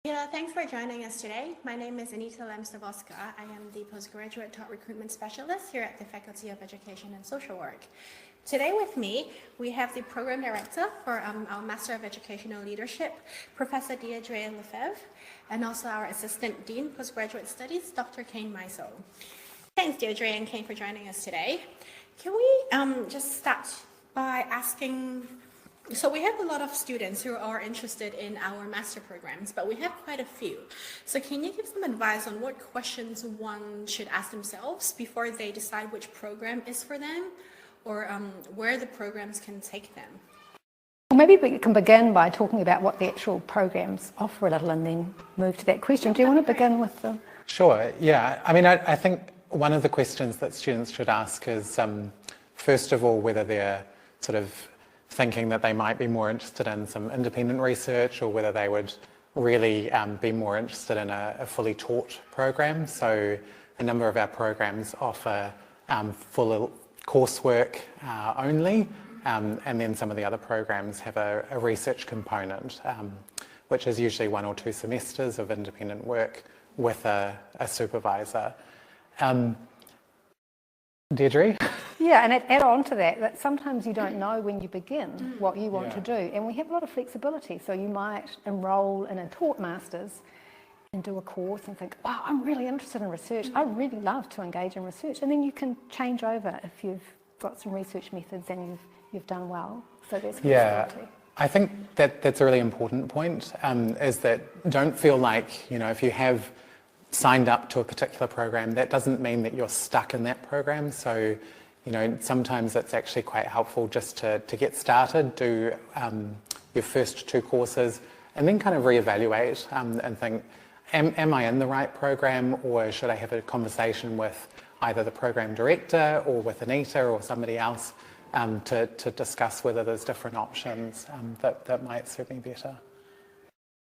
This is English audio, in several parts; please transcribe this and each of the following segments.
Yeah, thanks for joining us today. My name is Anita Lemstavoska. I am the Postgraduate Taught Recruitment Specialist here at the Faculty of Education and Social Work. Today with me, we have the Program Director for our Master of Educational Leadership, Professor Deirdre Lefebvre, and also our Assistant Dean, Postgraduate Studies, Dr. Kane Maiso. Thanks, Deirdre and Kane, for joining us today. Can we just start by asking, so we have a lot of students who are interested in our master programs, but we have quite a few. So can you give some advice on what questions one should ask themselves before they decide which program is for them, or where the programs can take them? Well, maybe we can begin by talking about what the actual programs offer a little and then move to that question. Do you want to begin with the... Sure, yeah. I mean, I think one of the questions that students should ask is, first of all, whether they're sort of thinking that they might be more interested in some independent research, or whether they would really be more interested in a fully taught program. So a number of our programs offer full coursework only, and then some of the other programs have a research component, which is usually 1 or 2 semesters of independent work with a supervisor. Deirdre? Yeah, and add on to that sometimes you don't know when you begin what you want to do, and we have a lot of flexibility. So you might enrol in a taught master's and do a course and think, wow, I'm really interested in research. I really love to engage in research. And then you can change over if you've got some research methods and you've done well. So there's flexibility. Yeah, I think that's a really important point, is that don't feel like, if you have signed up to a particular program, that doesn't mean that you're stuck in that program. So, sometimes it's actually quite helpful just to get started, do your first 2 courses, and then kind of reevaluate and think, am I in the right program, or should I have a conversation with either the program director or with Anita or somebody else to discuss whether there's different options that might suit me better.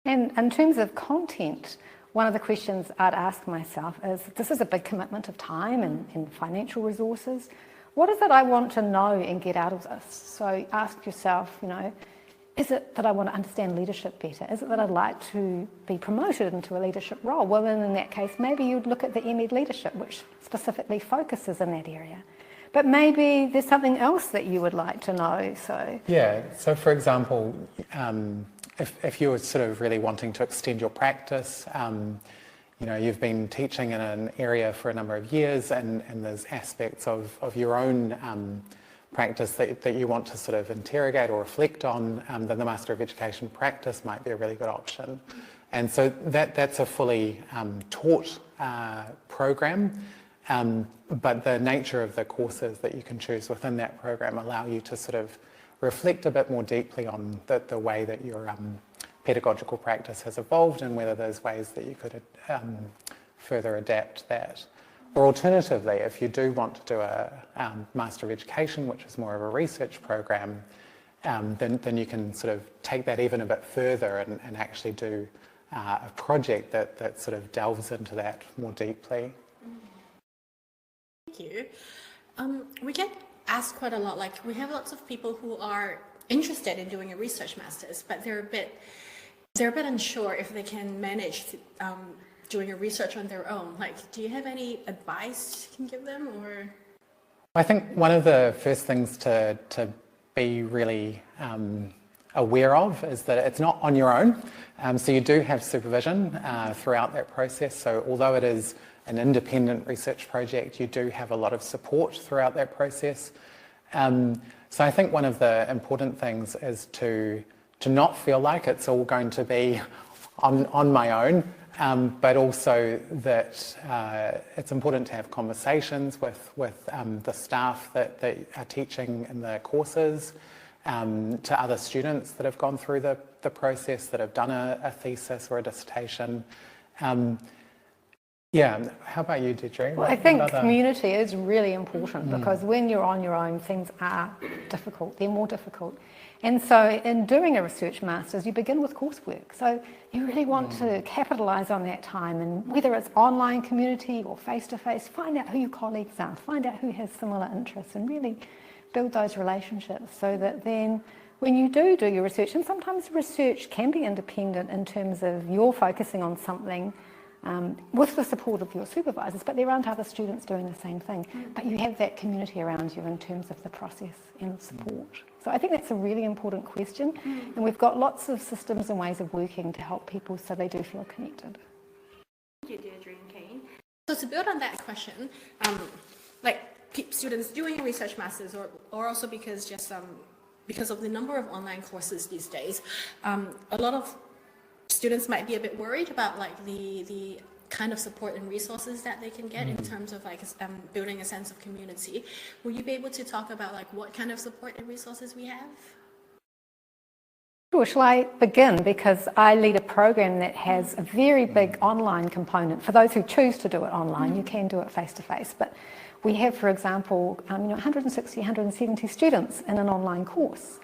And in terms of content, one of the questions I'd ask myself is, this is a big commitment of time and financial resources. What is it I want to know and get out of this? So ask yourself, is it that I want to understand leadership better? Is it that I'd like to be promoted into a leadership role? Well, then in that case, maybe you'd look at the MEd leadership, which specifically focuses in that area. But maybe there's something else that you would like to know. So yeah, so for example, if you're sort of really wanting to extend your practice, you've been teaching in an area for a number of years, and there's aspects of your own practice that you want to sort of interrogate or reflect on, then the Master of Education practice might be a really good option. And so that's a fully taught program, but the nature of the courses that you can choose within that program allow you to sort of reflect a bit more deeply on the way that your pedagogical practice has evolved, and whether there's ways that you could further adapt that. Or alternatively, if you do want to do a Master of Education, which is more of a research program, then you can sort of take that even a bit further and actually do a project that sort of delves into that more deeply. Thank you. We get asked quite a lot, like we have lots of people who are interested in doing a research master's, but they're a bit unsure if they can manage doing a research on their own. Like, do you have any advice you can give them, or? I think one of the first things to be really aware of is that it's not on your own. So you do have supervision throughout that process. So although it is an independent research project, you do have a lot of support throughout that process. So I think one of the important things is to not feel like it's all going to be on my own, but also that it's important to have conversations with the staff that are teaching in the courses, to other students that have gone through the process, that have done a thesis or a dissertation. Yeah, how about you, Deirdre? Well, I think community is really important, because when you're on your own, things are difficult. They're more difficult. And so in doing a research master's, you begin with coursework. So you really want to capitalise on that time, and whether it's online community or face-to-face, find out who your colleagues are, find out who has similar interests, and really build those relationships so that then when you do your research, and sometimes research can be independent in terms of you're focusing on something with the support of your supervisors, but there aren't other students doing the same thing. But you have that community around you in terms of the process and support. So I think that's a really important question, and we've got lots of systems and ways of working to help people so they do feel connected. Thank you, Deirdre and Kane. So to build on that question, like students doing research masters, or also because of the number of online courses these days, a lot of students might be a bit worried about like the kind of support and resources that they can get in terms of like building a sense of community. Will you be able to talk about like what kind of support and resources we have? Sure, shall I begin? Because I lead a program that has a very big online component. For those who choose to do it online, you can do it face-to-face. But we have, for example, 160, 170 students in an online course.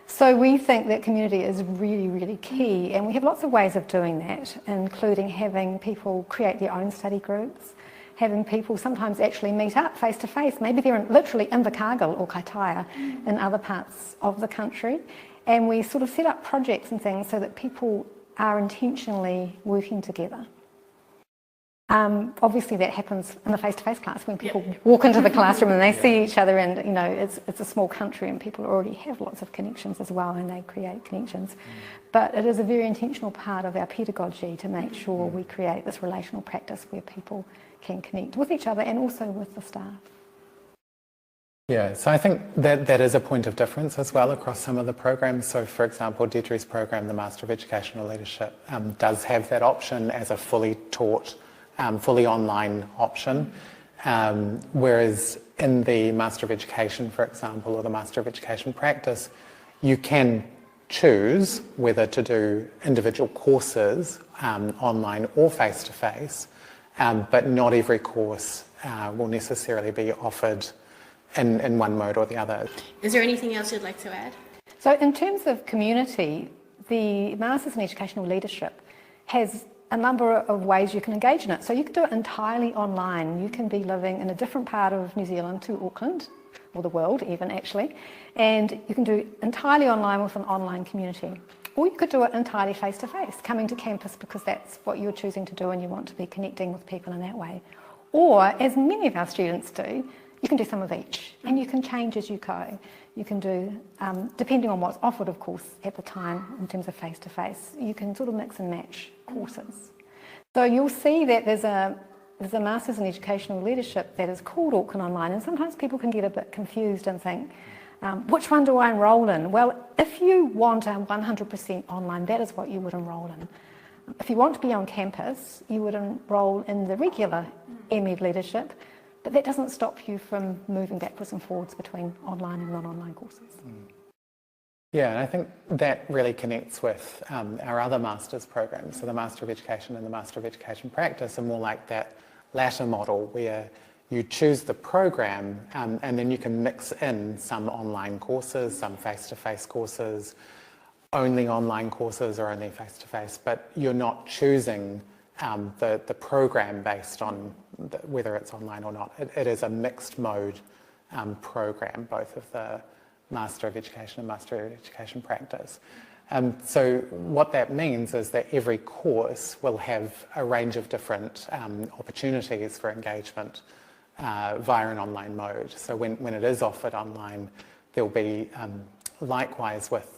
So we think that community is really, really key, and we have lots of ways of doing that, including having people create their own study groups, having people sometimes actually meet up face-to-face. Maybe they're literally in Invercargill or Kaitaia in other parts of the country. And we sort of set up projects and things so that people are intentionally working together. Obviously that happens in the face-to-face class when people walk into the classroom and they see each other, and it's a small country and people already have lots of connections as well, and they create connections. But it is a very intentional part of our pedagogy to make sure we create this relational practice where people can connect with each other and also with the staff. Yeah, so I think that is a point of difference as well across some of the programs. So for example, Deirdre's program, the Master of Educational Leadership, does have that option as a fully taught, fully online option. Whereas in the Master of Education, for example, or the Master of Education practice, you can choose whether to do individual courses online or face-to-face, but not every course will necessarily be offered in one mode or the other. Is there anything else you'd like to add? So in terms of community, the Masters in Educational Leadership has a number of ways you can engage in it. So you can do it entirely online. You can be living in a different part of New Zealand to Auckland, or the world even actually, and you can do it entirely online with an online community. Or you could do it entirely face-to-face, coming to campus because that's what you're choosing to do and you want to be connecting with people in that way. Or, as many of our students do, you can do some of each, and you can change as you go. You can do, depending on what's offered, of course, at the time in terms of face-to-face, you can sort of mix and match courses. So you'll see that there's a Masters in Educational Leadership that is called Auckland Online, and sometimes people can get a bit confused and think, which one do I enrol in? Well, if you want a 100% online, that is what you would enrol in. If you want to be on campus, you would enrol in the regular MEd leadership, but that doesn't stop you from moving backwards and forwards between online and non-online courses. Yeah, and I think that really connects with our other Masters programs, so the Master of Education and the Master of Education Practice are more like that latter model where you choose the program and then you can mix in some online courses, some face-to-face courses, only online courses or only face-to-face, but you're not choosing the program based on whether it's online or not. It is a mixed mode program, both of the Master of Education and Master of Education Practice. So what that means is that every course will have a range of different opportunities for engagement via an online mode. So when it is offered online, there'll be likewise with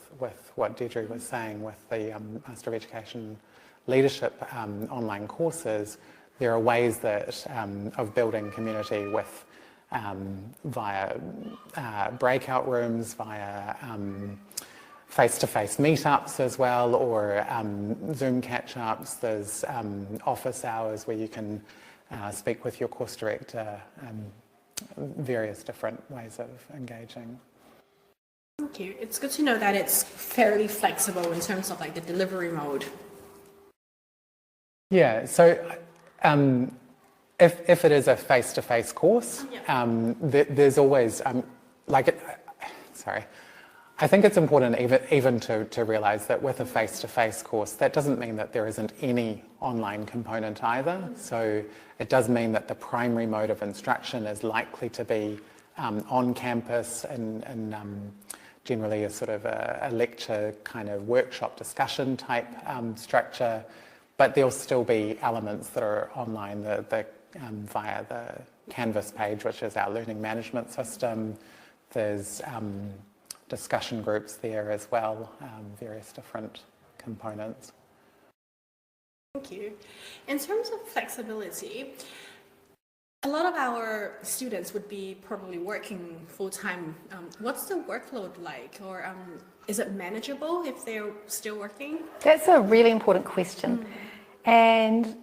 what Deirdre was saying with the Master of Education Leadership online courses, there are ways that of building community with via breakout rooms, via face-to-face meetups as well, or Zoom catch-ups. There's office hours where you can speak with your course director, various different ways of engaging. Thank you. It's good to know that it's fairly flexible in terms of like the delivery mode. Yeah, so if it is a face-to-face course, there's always, I think it's important even to realise that with a face-to-face course, that doesn't mean that there isn't any online component either. So it does mean that the primary mode of instruction is likely to be on campus in generally a sort of a lecture kind of workshop discussion type structure, but there'll still be elements that are online via the Canvas page, which is our learning management system. There's discussion groups there as well, various different components. Thank you. In terms of flexibility, a lot of our students would be probably working full-time. What's the workload like, or is it manageable if they're still working? That's a really important question. And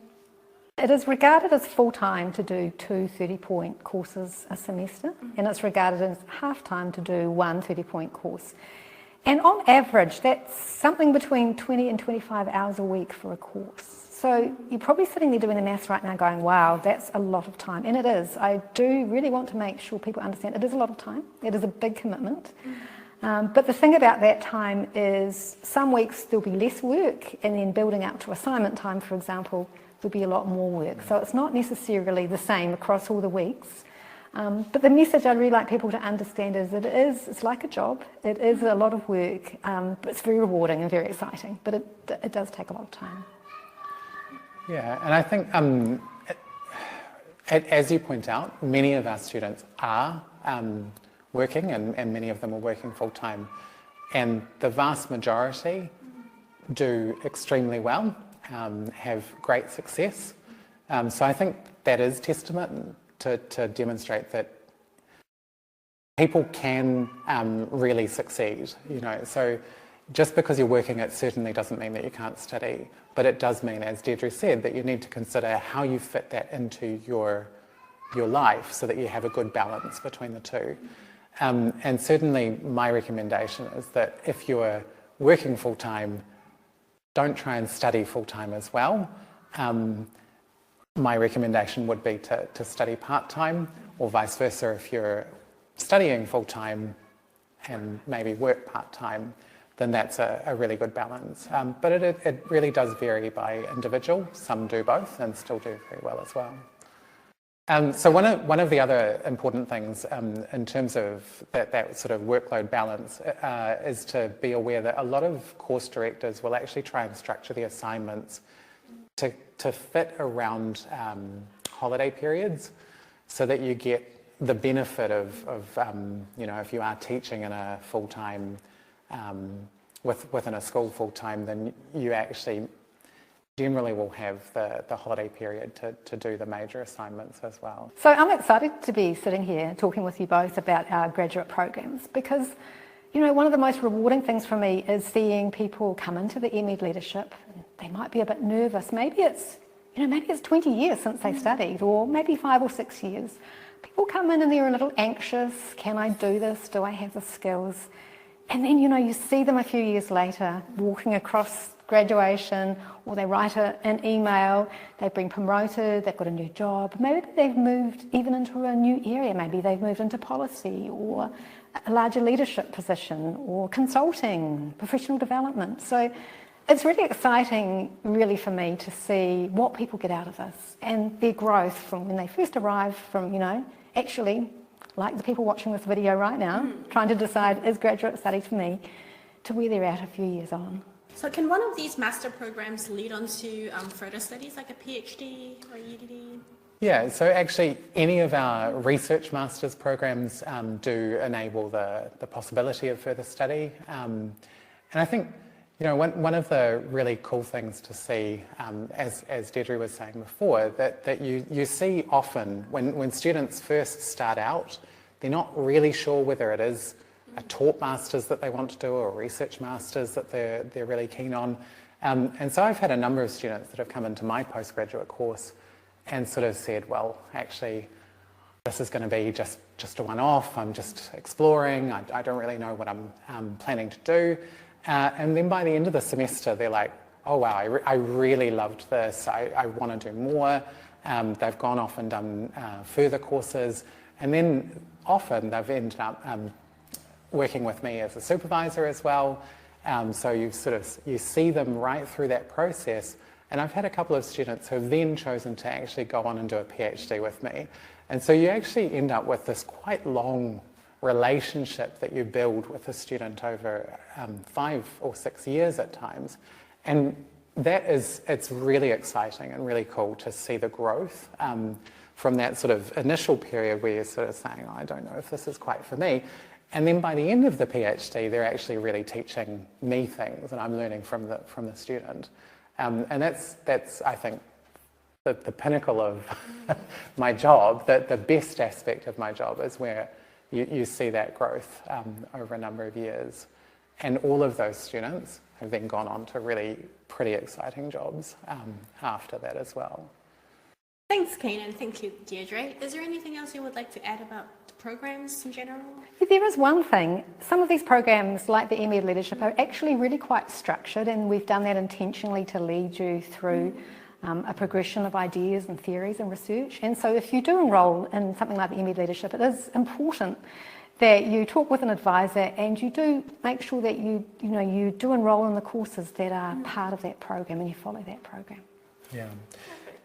it is regarded as full-time to do 2 30-point courses a semester, and it's regarded as half-time to do 1 30-point course. And on average, that's something between 20 and 25 hours a week for a course. So you're probably sitting there doing the maths right now going, wow, that's a lot of time. And it is. I do really want to make sure people understand it is a lot of time. It is a big commitment. But the thing about that time is some weeks there'll be less work, and then building up to assignment time, for example, there'll be a lot more work. So it's not necessarily the same across all the weeks. But the message I'd really like people to understand is that it's like a job. It is a lot of work, but it's very rewarding and very exciting. But it does take a lot of time. Yeah, and I think, as you point out, many of our students are working, and many of them are working full-time. And the vast majority do extremely well, have great success. So I think that is testament to demonstrate that people can really succeed, you know. So just because you're working, it certainly doesn't mean that you can't study, but it does mean, as Deirdre said, that you need to consider how you fit that into your life so that you have a good balance between the two. And certainly my recommendation is that if you're working full-time, don't try and study full-time as well. My recommendation would be to study part-time, or vice versa. If you're studying full-time and maybe work part-time, then that's a really good balance. But it really does vary by individual. Some do both and still do very well as well. So one of the other important things in terms of that sort of workload balance is to be aware that a lot of course directors will actually try and structure the assignments to fit around holiday periods, so that you get the benefit of you know, if you are teaching in a full-time within a school full-time, then you actually generally will have the holiday period to do the major assignments as well. So I'm excited to be sitting here talking with you both about our graduate programs, because, you know, one of the most rewarding things for me is seeing people come into the MEd leadership. They might be a bit nervous. Maybe it's 20 years since they studied, or maybe 5 or 6 years. People come in and they're a little anxious. Can I do this? Do I have the skills? And then, you know, you see them a few years later walking across graduation, or they write an email, they've been promoted, they've got a new job. Maybe they've moved even into a new area. Maybe they've moved into policy, or a larger leadership position, or consulting, professional development. So it's really exciting, really, for me to see what people get out of this and their growth from when they first arrive, from, you know, actually, like the people watching this video right now, trying to decide, is graduate study for me, to where they're at a few years on. So can one of these master programs lead on to further studies, like a PhD or EDD? Yeah, so actually any of our research masters programs do enable the possibility of further study. And I think, you know, one of the really cool things to see, as Deirdre was saying before, that you see often when students first start out, they're not really sure whether it is a taught masters that they want to do, or a research masters that they're really keen on. And so I've had a number of students that have come into my postgraduate course and sort of said, well, actually, this is going to be just a one-off. I'm just exploring. I don't really know what I'm planning to do. And then by the end of the semester, they're like, oh, wow, I really loved this. I want to do more. They've gone off and done further courses. And then often they've ended up working with me as a supervisor as well. So you see them right through that process. And I've had a couple of students who have then chosen to actually go on and do a PhD with me. And so you actually end up with this quite long relationship that you build with a student over 5 or 6 years at times. And it's really exciting and really cool to see the growth from that sort of initial period where you're sort of saying, oh, I don't know if this is quite for me. And then by the end of the PhD, they're actually really teaching me things and I'm learning from the student. And that's I think, the pinnacle of my job, the best aspect of my job is where you see that growth over a number of years. And all of those students have then gone on to really pretty exciting jobs after that as well. Thanks, Kane, and thank you, Deirdre. Is there anything else you would like to add about the programs in general? There is one thing. Some of these programs, like the ME Leadership, are actually really quite structured, and we've done that intentionally to lead you through a progression of ideas and theories and research. And so if you do enrol in something like the ME Leadership, it is important that you talk with an advisor and you do make sure that you do enrol in the courses that are part of that program and you follow that program.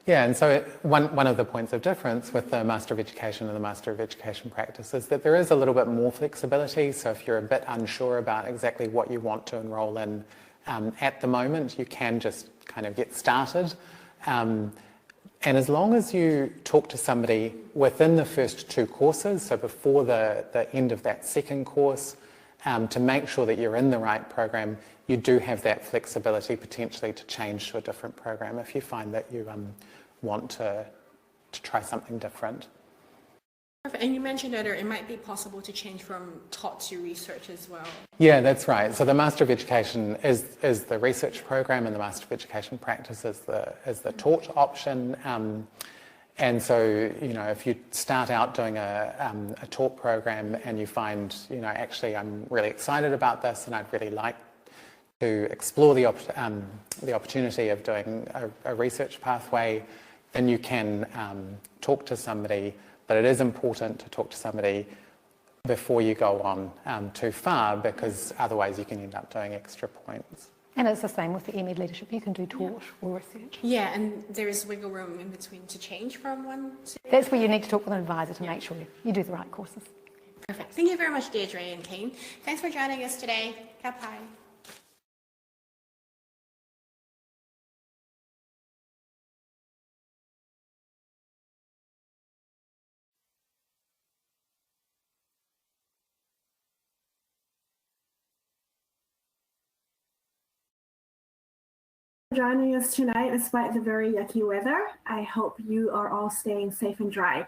Yeah, and so one of the points of difference with the Master of Education and the Master of Education practice is that there is a little bit more flexibility. So if you're a bit unsure about exactly what you want to enrol in at the moment, you can just kind of get started. And as long as you talk to somebody within the first 2 courses, so before the end of that second course, to make sure that you're in the right program, you do have that flexibility potentially to change to a different program if you find that you want to try something different. Perfect. And you mentioned earlier it might be possible to change from taught to research as well. Yeah, that's right. So the Master of Education is the research program, and the Master of Education practice is the taught option. And so, if you start out doing a taught program and you find, actually I'm really excited about this and I'd really like to explore the opportunity of doing a research pathway, then you can talk to somebody. But it is important to talk to somebody before you go on too far, because otherwise you can end up doing extra points. And it's the same with the ME Leadership. You can do taught or research. Yeah, and there is wiggle room in between to change from one to... That's where you need to talk with an advisor to make sure you do the right courses. Perfect. Thank you very much, Deirdre and Kane. Thanks for joining us today. Ka pai. Joining us tonight despite the very yucky weather. I hope you are all staying safe and dry.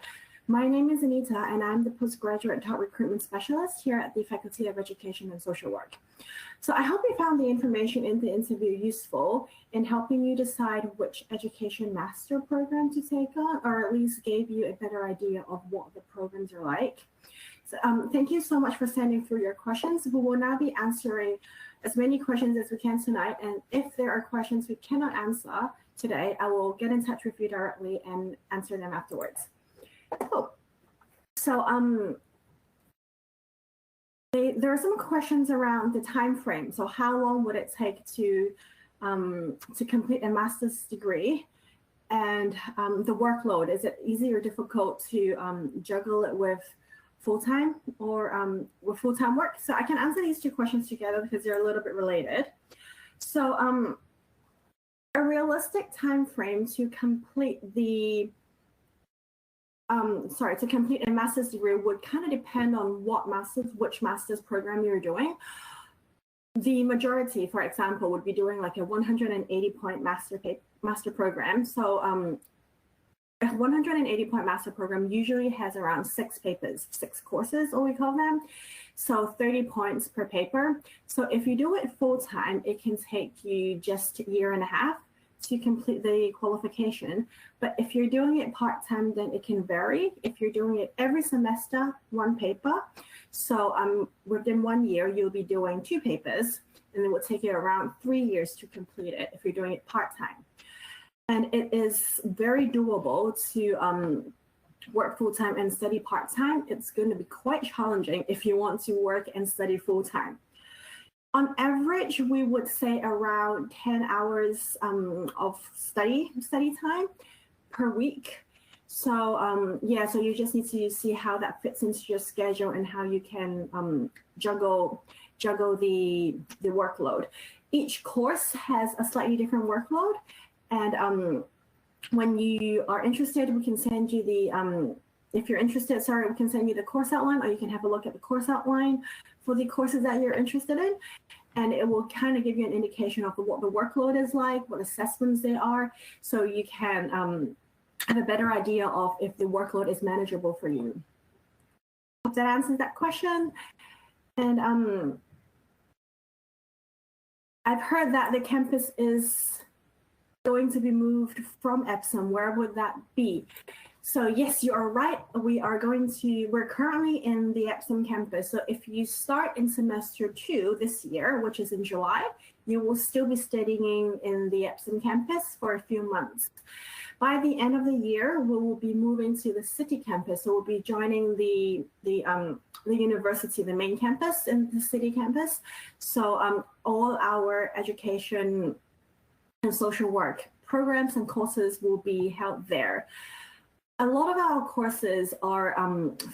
My name is Anita and I'm the Postgraduate Taught Recruitment Specialist here at the Faculty of Education and Social Work. So I hope you found the information in the interview useful in helping you decide which education master program to take on, or at least gave you a better idea of what the programs are like. So, thank you so much for sending through your questions. We will now be answering as many questions as we can tonight, and if there are questions we cannot answer today, I will get in touch with you directly and answer them afterwards. Cool. So there are some questions around the time frame. So how long would it take to complete a master's degree, and the workload, is it easy or difficult to juggle it with full-time or with full-time work? So I can answer these 2 questions together because they're a little bit related. So a realistic time frame to complete the to complete a master's degree would kind of depend on which master's program you're doing. The majority, for example, would be doing like a 180-point master program. So a 180-point master program usually has around 6 papers, 6 courses, or we call them. So 30 points per paper. So if you do it full-time, it can take you just a year and a half to complete the qualification. But if you're doing it part-time, then it can vary. If you're doing it every semester, 1 paper. So within 1 year, you'll be doing 2 papers, and it will take you around 3 years to complete it if you're doing it part-time. And it is very doable to work full-time and study part-time. It's going to be quite challenging if you want to work and study full-time. On average, we would say around 10 hours of study time per week. So yeah, so you just need to see how that fits into your schedule and how you can juggle the workload. Each course has a slightly different workload, and when you are interested, we can send you the if you're interested, sorry, we can send you the course outline, or you can have a look at the course outline for the courses that you're interested in. And it will kind of give you an indication of what the workload is like, what assessments they are, so you can have a better idea of if the workload is manageable for you. Hope that answers that question. And I've heard that the campus is going to be moved from Epsom. Where would that be? So yes, you are right. We're currently in the Epsom campus. So if you start in semester 2 this year, which is in July, you will still be studying in the Epsom campus for a few months. By the end of the year, we will be moving to the city campus. So we'll be joining the university, the main campus in the city campus. So all our education and social work programs and courses will be held there. A lot of our courses are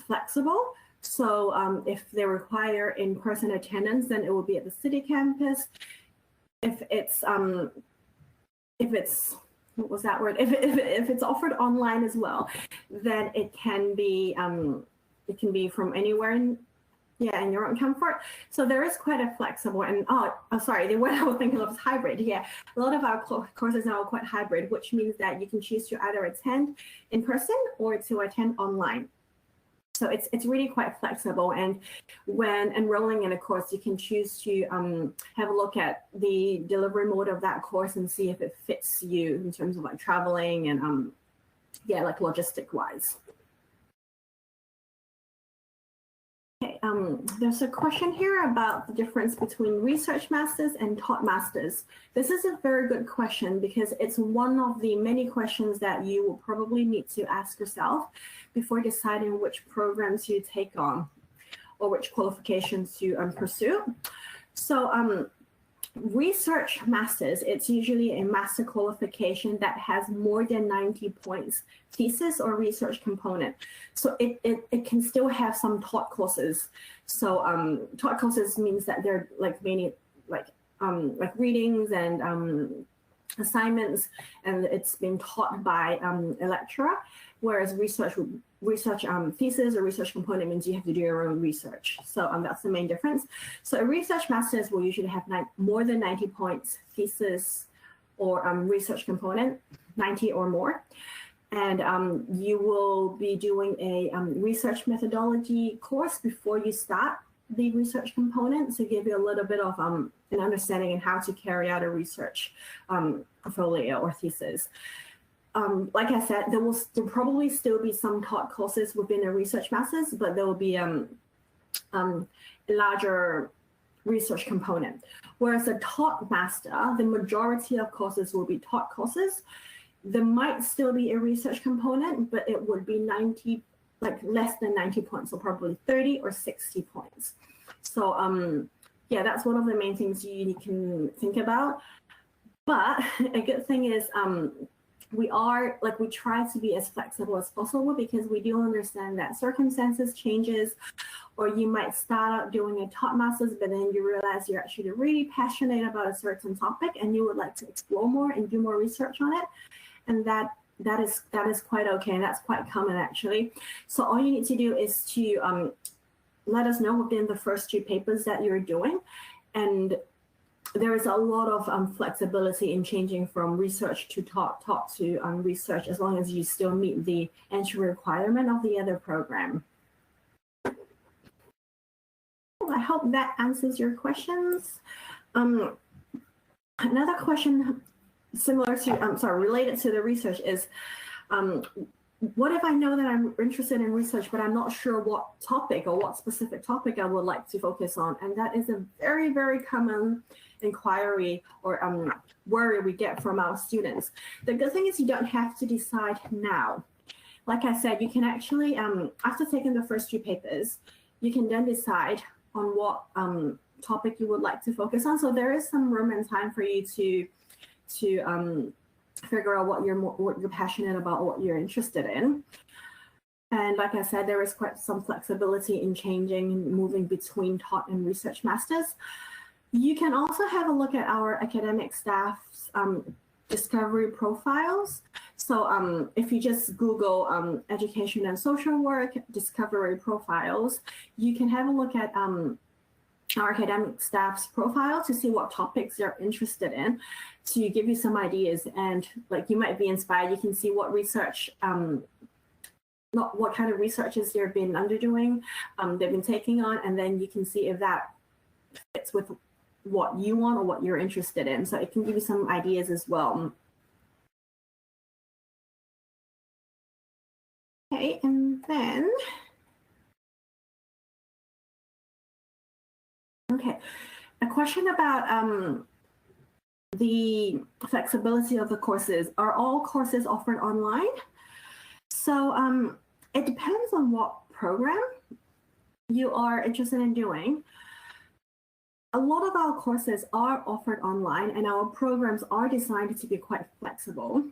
flexible. So if they require in-person attendance, then it will be at the city campus. If it's what was that word? If it's offered online as well, then it can be from anywhere in your own comfort. So there is quite a flexible, and sorry, the word I was thinking of is hybrid. Yeah, a lot of our courses now are quite hybrid, which means that you can choose to either attend in person or to attend online. So it's really quite flexible. And when enrolling in a course, you can choose to have a look at the delivery mode of that course and see if it fits you in terms of like traveling and like logistic wise. Okay, there's a question here about the difference between research masters and taught masters. This is a very good question because it's one of the many questions that you will probably need to ask yourself before deciding which program to take on or which qualifications to pursue. So research masters, it's usually a master qualification that has more than 90 points thesis or research component. So it can still have some taught courses. So taught courses means that they're like mainly like readings and assignments, and it's been taught by a lecturer, whereas research thesis or research component means you have to do your own research. So that's the main difference. So a research master's will usually have more than 90 points thesis or research component, 90 or more. And you will be doing a research methodology course before you start the research component to give you a little bit of an understanding in how to carry out a research portfolio or thesis. Like I said, there'll probably still be some taught courses within a research master's, but there will be a larger research component. Whereas a taught master, the majority of courses will be taught courses. There might still be a research component, but it would be less than 90 points, so probably 30 or 60 points. So yeah, that's one of the main things you can think about. But a good thing is we try to be as flexible as possible because we do understand that circumstances changes, or you might start out doing a taught master's, but then you realize you're actually really passionate about a certain topic and you would like to explore more and do more research on it. And that is quite okay, and that's quite common actually. So all you need to do is to let us know within the first 2 papers that you're doing, and there is a lot of flexibility in changing from research to taught to research, as long as you still meet the entry requirement of the other program. I hope that answers your questions. Another question similar to, related to the research is, what if I know that I'm interested in research, but I'm not sure what topic or what specific topic I would like to focus on? And that is a very, very common inquiry or worry we get from our students. The good thing is you don't have to decide now. Like I said, you can actually, after taking the first 2 papers, you can then decide on what topic you would like to focus on. So there is some room and time for you to figure out what you're passionate about, what you're interested in. And like I said, there is quite some flexibility in changing and moving between taught and research masters. You can also have a look at our academic staff's discovery profiles. So if you just Google education and social work discovery profiles, you can have a look at our academic staff's profile to see what topics they're interested in, to give you some ideas. And like, you might be inspired. You can see what research, not what kind of researches they've been underdoing, they've been taking on, and then you can see if that fits with what you want or what you're interested in. So it can give you some ideas as well. Okay, and then, okay, a question about the flexibility of the courses. Are all courses offered online? So it depends on what program you are interested in doing. A lot of our courses are offered online, and our programs are designed to be quite flexible.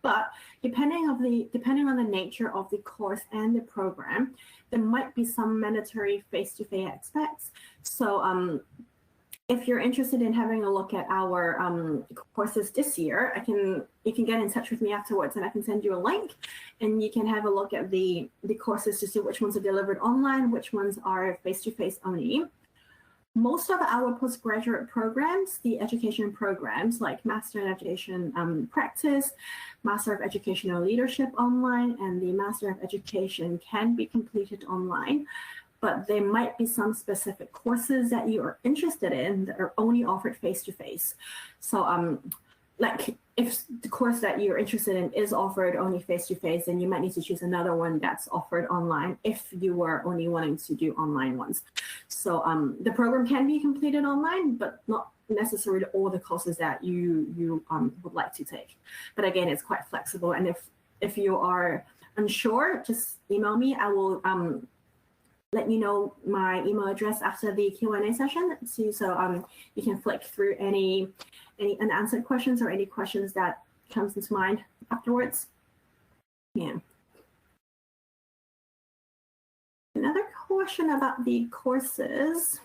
But depending on the nature of the course and the program, there might be some mandatory face-to-face aspects. So if you're interested in having a look at our courses this year, you can get in touch with me afterwards, and I can send you a link, and you can have a look at the courses to see which ones are delivered online, which ones are face-to-face only. Most of our postgraduate programs, the education programs like Master in Education Practice, Master of Educational Leadership online, and the Master of Education can be completed online. But there might be some specific courses that you are interested in that are only offered face-to-face. So like if the course that you're interested in is offered only face-to-face, then you might need to choose another one that's offered online if you were only wanting to do online ones. So the program can be completed online, but not necessarily all the courses that you would like to take. But again, it's quite flexible. And if you are unsure, just email me. I will let you know my email address after the Q&A session, so you can flick through any unanswered questions or any questions that comes into mind afterwards. Yeah. Another question about the courses.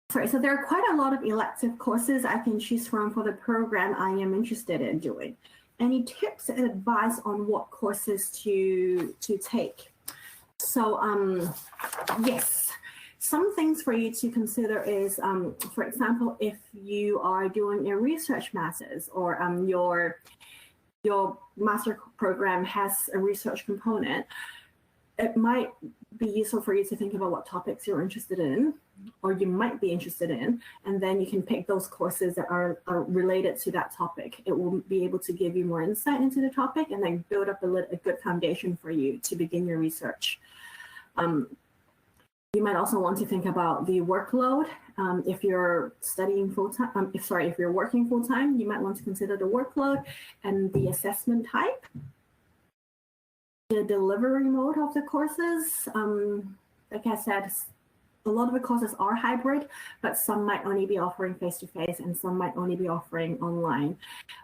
Sorry, so there are quite a lot of elective courses I can choose from for the program I am interested in doing. Any tips and advice on what courses to take? So yes, some things for you to consider is, for example, if you are doing a research master's, or your master program has a research component, it might be useful for you to think about what topics you're interested in, or you might be interested in, and then you can pick those courses that are related to that topic. It will be able to give you more insight into the topic and then build up a good foundation for you to begin your research. You might also want to think about the workload. If you're studying full-time, if you're working full-time, you might want to consider the workload and the assessment type. The delivery mode of the courses, like I said, a lot of the courses are hybrid, but some might only be offering face-to-face and some might only be offering online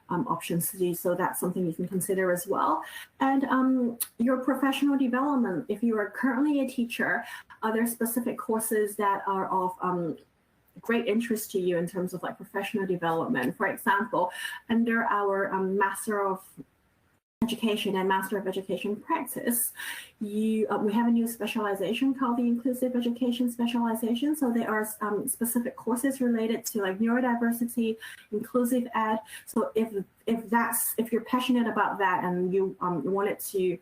options to do. So that's something you can consider as well. And your professional development, if you are currently a teacher, are there specific courses that are of great interest to you in terms of like professional development? For example, under our Master of Education and Master of Education Practice, we have a new specialization called the Inclusive Education Specialization. So there are specific courses related to like neurodiversity, inclusive ed. So if you're passionate about that and you wanted to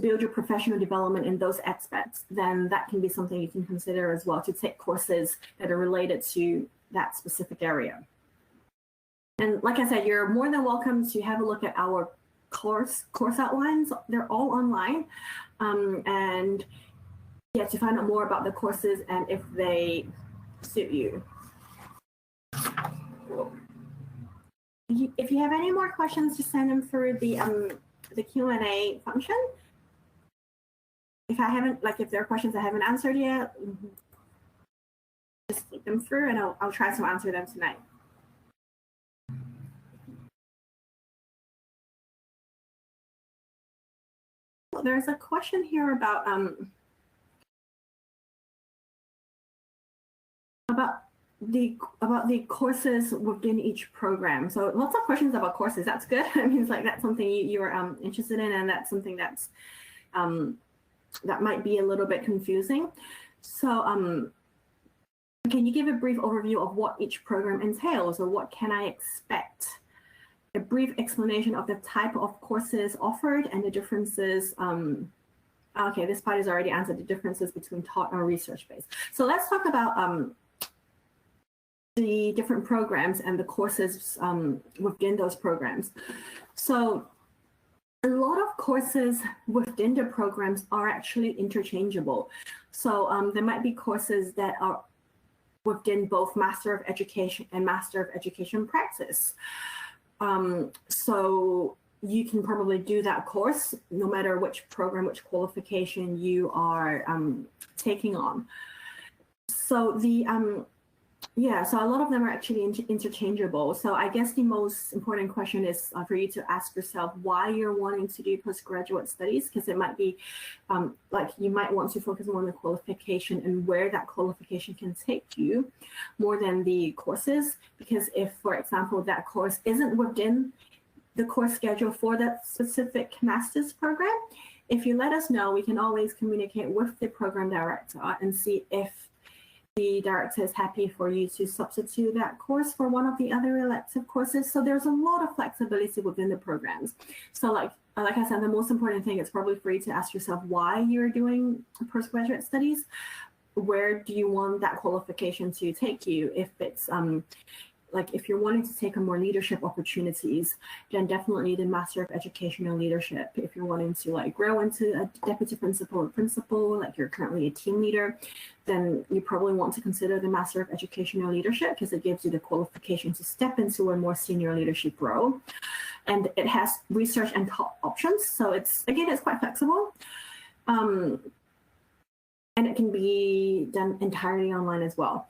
build your professional development in those aspects, then that can be something you can consider as well, to take courses that are related to that specific area. And like I said, you're more than welcome to have a look at our course outlines. They're all online. And yeah, to find out more about the courses and if they suit you. If you have any more questions, just send them through the Q&A function. If there are questions I haven't answered yet, just look them through, and I'll try to answer them tonight. There's a question here about the courses within each program. So lots of questions about courses. That's good. It means like that's something you're interested in, and that's something that's that might be a little bit confusing. So can you give a brief overview of what each program entails, or what can I expect? A brief explanation of the type of courses offered and the differences. Okay, this part is already answered, the differences between taught and research-based. So let's talk about the different programs and the courses within those programs. So a lot of courses within the programs are actually interchangeable. So there might be courses that are within both Master of Education and Master of Education Practice. So you can probably do that course no matter which program, which qualification you are taking on. So the so a lot of them are actually interchangeable. So I guess the most important question is for you to ask yourself why you're wanting to do postgraduate studies, because it might be like you might want to focus more on the qualification and where that qualification can take you more than the courses. Because if, for example, that course isn't within the course schedule for that specific master's program, if you let us know, we can always communicate with the program director and see if the director is happy for you to substitute that course for one of the other elective courses. So there's a lot of flexibility within the programs. So like I said, the most important thing is probably for you to ask yourself why you're doing postgraduate studies. Where do you want that qualification to take you? If it's like if you're wanting to take on more leadership opportunities, then definitely the Master of Educational Leadership. If you're wanting to like grow into a deputy principal or principal, like you're currently a team leader, then you probably want to consider the Master of Educational Leadership because it gives you the qualification to step into a more senior leadership role. And it has research and top options. So it's quite flexible. And it can be done entirely online as well.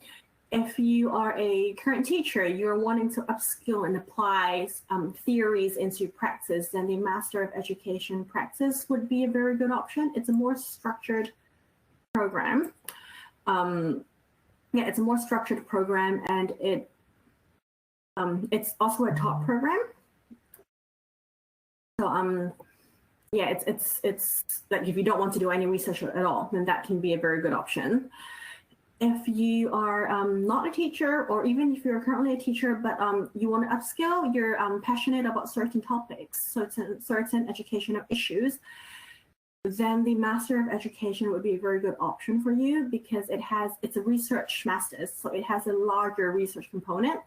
If you are a current teacher, you're wanting to upskill and apply theories into practice, then the Master of Education Practice would be a very good option. It's a more structured program. It's a more structured program, and it's also a top program. So it's like if you don't want to do any research at all, then that can be a very good option. If you are not a teacher, or even if you're currently a teacher, but you want to upskill, you're passionate about certain topics, certain educational issues, then the Master of Education would be a very good option for you because it's a research master's, so it has a larger research component.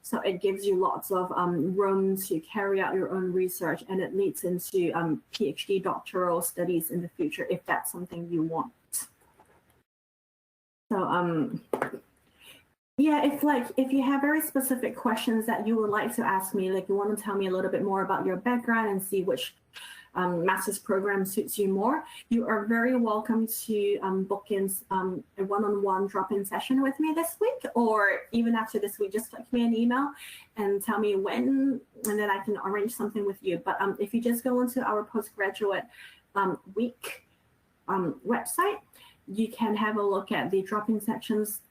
So it gives you lots of room to carry out your own research, and it leads into PhD doctoral studies in the future if that's something you want. So if you have very specific questions that you would like to ask me, like you want to tell me a little bit more about your background and see which master's program suits you more, you are very welcome to book in a one-on-one drop-in session with me this week, or even after this week, just flick me an email and tell me when, and then I can arrange something with you. But if you just go into our postgraduate week website, you can have a look at the drop-in sessions,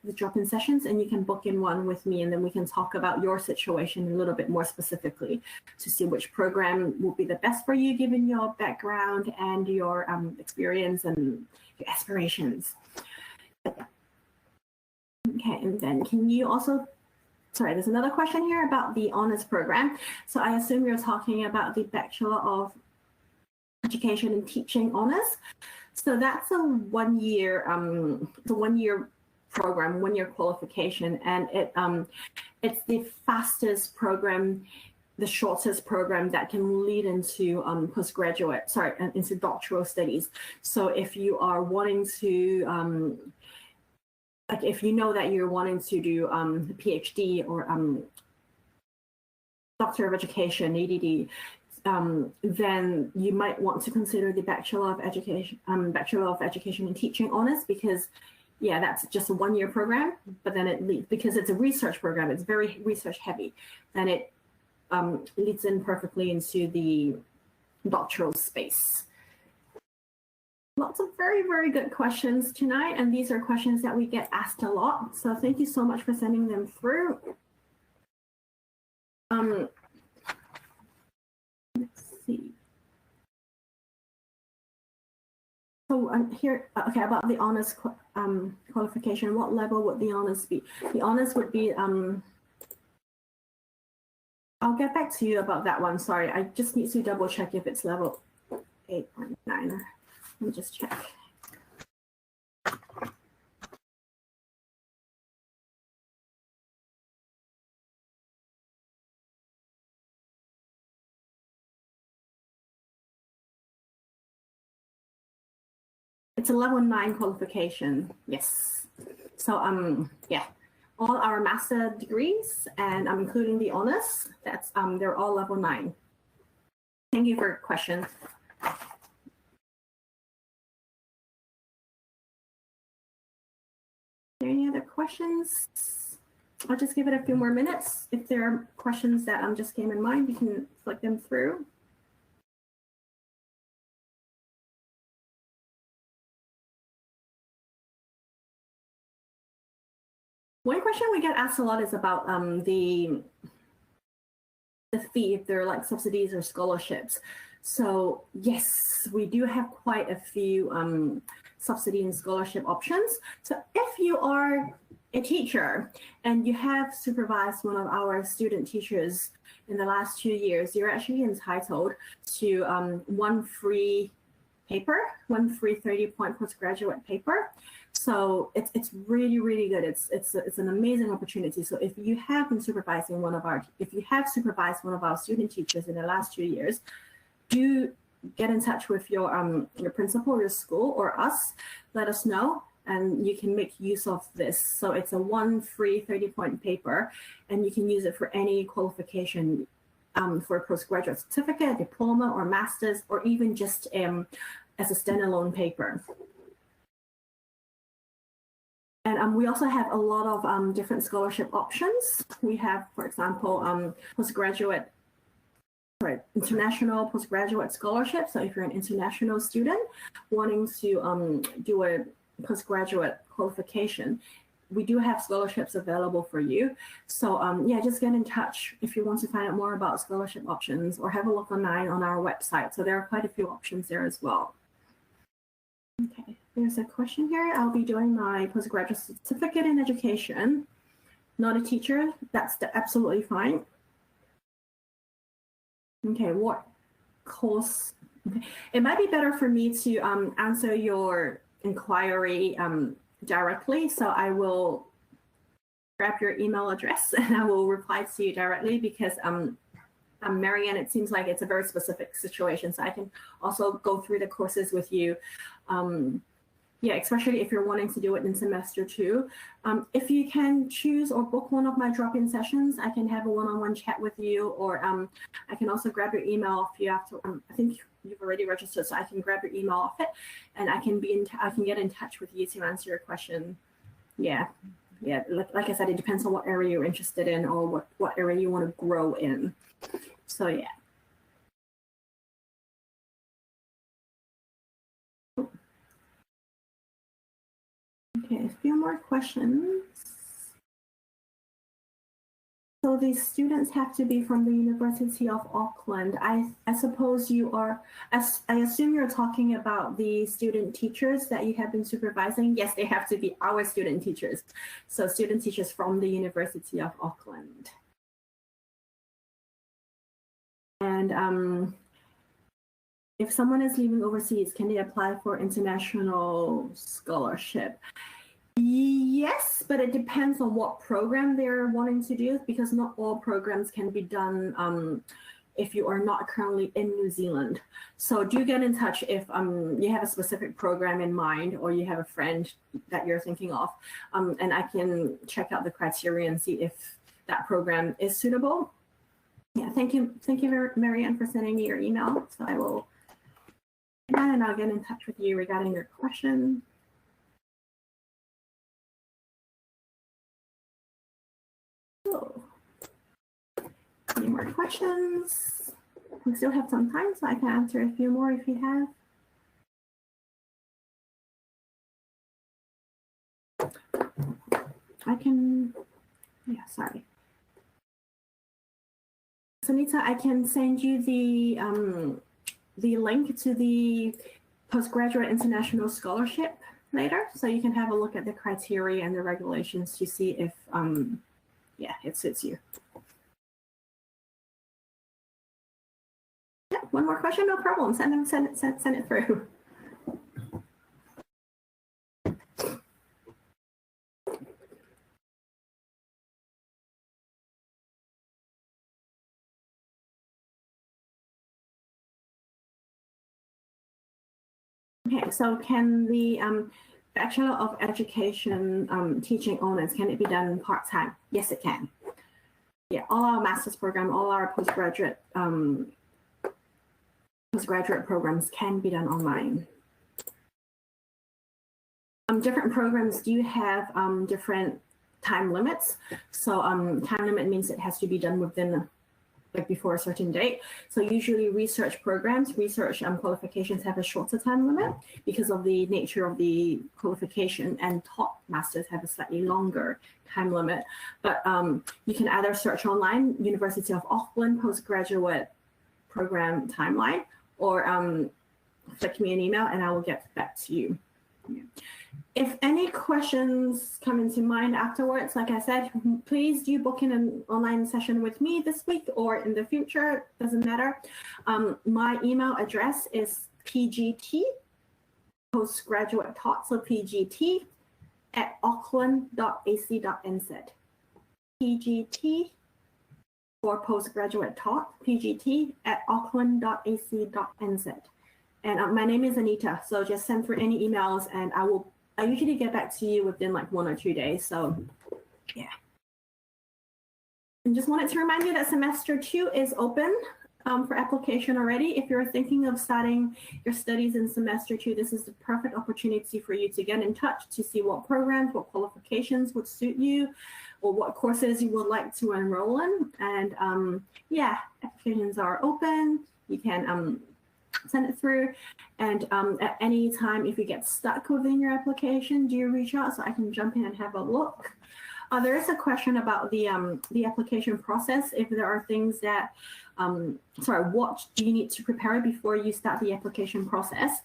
and you can book in one with me, and then we can talk about your situation a little bit more specifically to see which program will be the best for you given your background and your experience and your aspirations. Okay, and then can you also, sorry, there's another question here about the honors program. So I assume you're talking about the Bachelor of Education and Teaching honors. So that's a one-year program, one-year qualification, and it's the fastest program, the shortest program that can lead into into doctoral studies. So if you are wanting to, like if you know that you're wanting to do a PhD or Doctor of Education, ADD, then you might want to consider the Bachelor of Education and Teaching honors, because yeah, that's just a 1-year program, but then it leads, because it's a research program, it's very research heavy, then it leads in perfectly into the doctoral space. Lots of very, very good questions tonight, and these are questions that we get asked a lot. So thank you so much for sending them through. Let's see. So here, okay, about the honors qualification, what level would the honors be? The honors would be, I'll get back to you about that one. Sorry, I just need to double check if it's level 8.9. Let me just check. It's a level 9 qualification, yes. So yeah, all our master degrees, and I'm including the honors, that's they're all level 9. Thank you for your question. Are there any other questions? I'll just give it a few more minutes. If there are questions that just came in mind, you can flick them through. One question we get asked a lot is about the fee, if they're like subsidies or scholarships. So yes, we do have quite a few subsidy and scholarship options. So if you are a teacher and you have supervised one of our student teachers in the last 2 years, you're actually entitled to one free paper, one free 30-point postgraduate paper. So it's really, really good. It's an amazing opportunity. So if you have been supervising if you have supervised one of our student teachers in the last 2 years, do get in touch with your principal, your school, or us. Let us know, and you can make use of this. So it's a one free 30-point paper, and you can use it for any qualification, for a postgraduate certificate, diploma, or master's, or even just as a standalone paper. And we also have a lot of different scholarship options. We have, for example, international postgraduate scholarship. So if you're an international student wanting to do a postgraduate qualification, we do have scholarships available for you. So yeah, just get in touch if you want to find out more about scholarship options, or have a look online on our website. So there are quite a few options there as well. Okay, there's a question here. I'll be doing my postgraduate certificate in education. Not a teacher, that's absolutely fine. Okay, what course? Okay. It might be better for me to answer your inquiry directly. So I will grab your email address and I will reply to you directly, because Marianne, it seems like it's a very specific situation. So I can also go through the courses with you. Yeah, especially if you're wanting to do it in semester 2. If you can choose or book one of my drop-in sessions, I can have a one-on-one chat with you, or I can also grab your email if you have to. I think you've already registered, so I can grab your email off it, and I can get in touch with you to answer your question. Yeah, like I said, it depends on what area you're interested in, or what area you want to grow in. So yeah. Okay, a few more questions. So these students have to be from the University of Auckland. I suppose you are, I assume you're talking about the student teachers that you have been supervising. Yes, they have to be our student teachers. So student teachers from the University of Auckland. And if someone is living overseas, can they apply for international scholarship? Yes, but it depends on what program they're wanting to do, because not all programs can be done if you are not currently in New Zealand. So do get in touch if you have a specific program in mind, or you have a friend that you're thinking of, and I can check out the criteria and see if that program is suitable. Yeah, thank you, Marianne, for sending me your email. So I will, and I'll get in touch with you regarding your question. Any more questions? We still have some time, so I can answer a few more if you have. Sorry. Sunita, I can send you the link to the Postgraduate International Scholarship later, so you can have a look at the criteria and the regulations to see if, it suits you. Yeah, one more question, no problem. Send it through. Okay, so can the Bachelor of Education teaching honors, can it be done part-time? Yes, it can. Yeah, all our master's program, all our postgraduate programs can be done online. Different programs do have different time limits. So time limit means it has to be done within before a certain date. So usually research programs, research qualifications have a shorter time limit because of the nature of the qualification, and taught masters have a slightly longer time limit. But you can either search online, University of Auckland postgraduate program timeline, or flick me an email and I will get back to you. Yeah. If any questions come into mind afterwards, like I said, please do book in an online session with me this week or in the future, doesn't matter. My email address is pgt, postgraduate taught, so pgt @auckland.ac.nz. pgt for postgraduate taught, pgt @auckland.ac.nz. And my name is Anita, so just send through any emails and I usually get back to you within like 1 or 2 days, so yeah. And just wanted to remind you that semester 2 is open for application already. If you're thinking of starting your studies in semester 2, this is the perfect opportunity for you to get in touch to see what programs, what qualifications would suit you, or what courses you would like to enroll in. And yeah, applications are open. You can send it through, and at any time if you get stuck within your application, do reach out so I can jump in and have a look. There is a question about the application process. If there are things that, what do you need to prepare before you start the application process?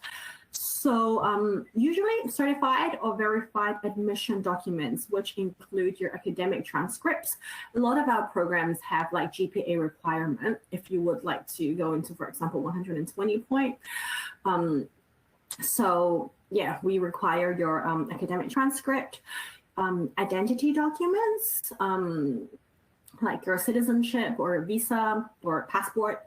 So usually certified or verified admission documents, which include your academic transcripts. A lot of our programs have like GPA requirement if you would like to go into, for example, 120 point. So yeah, we require your academic transcript, identity documents, like your citizenship or visa or passport,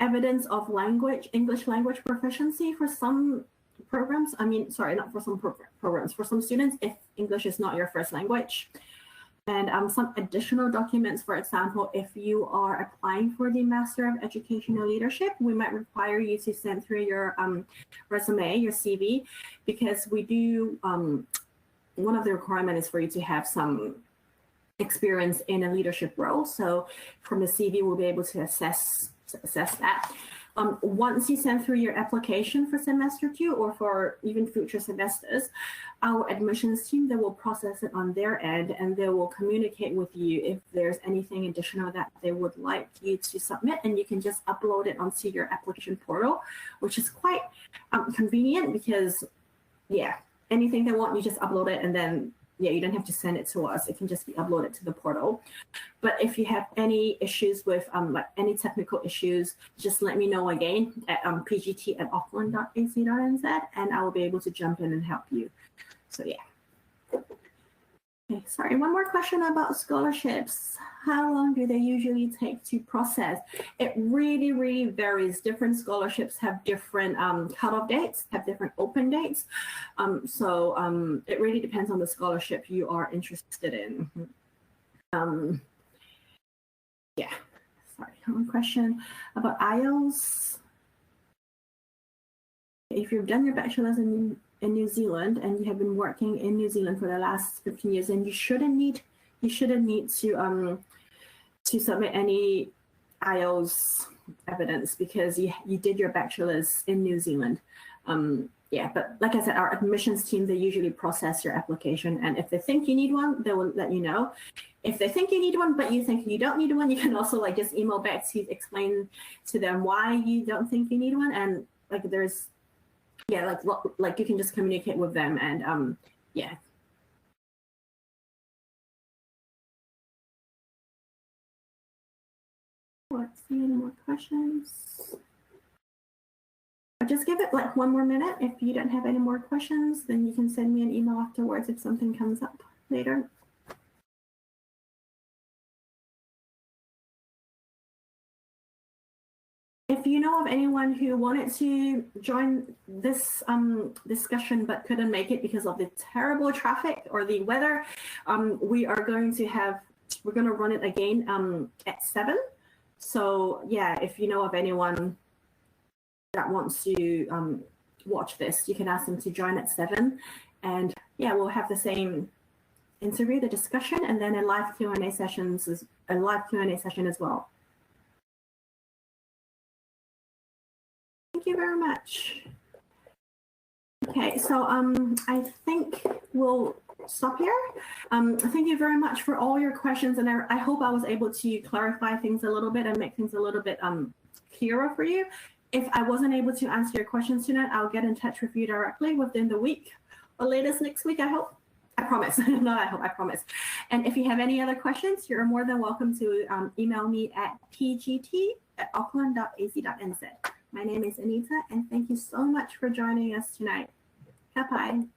evidence of language, English language proficiency for some programs. I mean, sorry, not for some programs, for some students, if English is not your first language. And some additional documents, for example, if you are applying for the Master of Educational Leadership, we might require you to send through your resume, your CV, because we do, one of the requirements is for you to have some experience in a leadership role. So from the CV, we'll be able to assess that. Once you send through your application for semester 2 or for even future semesters, our admissions team, they will process it on their end and they will communicate with you if there's anything additional that they would like you to submit, and you can just upload it onto your application portal, which is quite convenient because, yeah, anything they want, you just upload it and then you don't have to send it to us. It can just be uploaded to the portal. But if you have any issues with like any technical issues, just let me know again at pgt@auckland.ac.nz, and I will be able to jump in and help you. So yeah. Okay, sorry, one more question about scholarships. How long do they usually take to process? It really, really varies. Different scholarships have different cutoff dates, have different open dates. So it really depends on the scholarship you are interested in. Yeah, sorry, one question about IELTS. If you've done your bachelor's in New Zealand and you have been working in New Zealand for the last 15 years, and you shouldn't need to submit any IELTS evidence because you did your bachelor's in New Zealand. Yeah, but like I said, our admissions team, they usually process your application, and if they think you need one, they will let you know. If they think you need one, but you think you don't need one, you can also like just email back to explain to them why you don't think you need one. And like there's, yeah, like you can just communicate with them, and yeah. Let's see, any more questions? I'll just give it like one more minute. If you don't have any more questions, then you can send me an email afterwards if something comes up later. If you know of anyone who wanted to join this discussion but couldn't make it because of the terrible traffic or the weather, we're going to run it again at 7. So yeah, if you know of anyone that wants to watch this, you can ask them to join at 7, and yeah, we'll have the same interview, the discussion, and then a live Q&A session as well. Thank you very much. Okay, so I think we'll stop here. Thank you very much for all your questions, and I hope I was able to clarify things a little bit and make things a little bit clearer for you. If I wasn't able to answer your questions tonight, I'll get in touch with you directly within the week or latest next week, I hope. I promise. No, I hope, I promise. And if you have any other questions, you're more than welcome to email me at pgt@auckland.ac.nz. My name is Anita, and thank you so much for joining us tonight. Ka pai.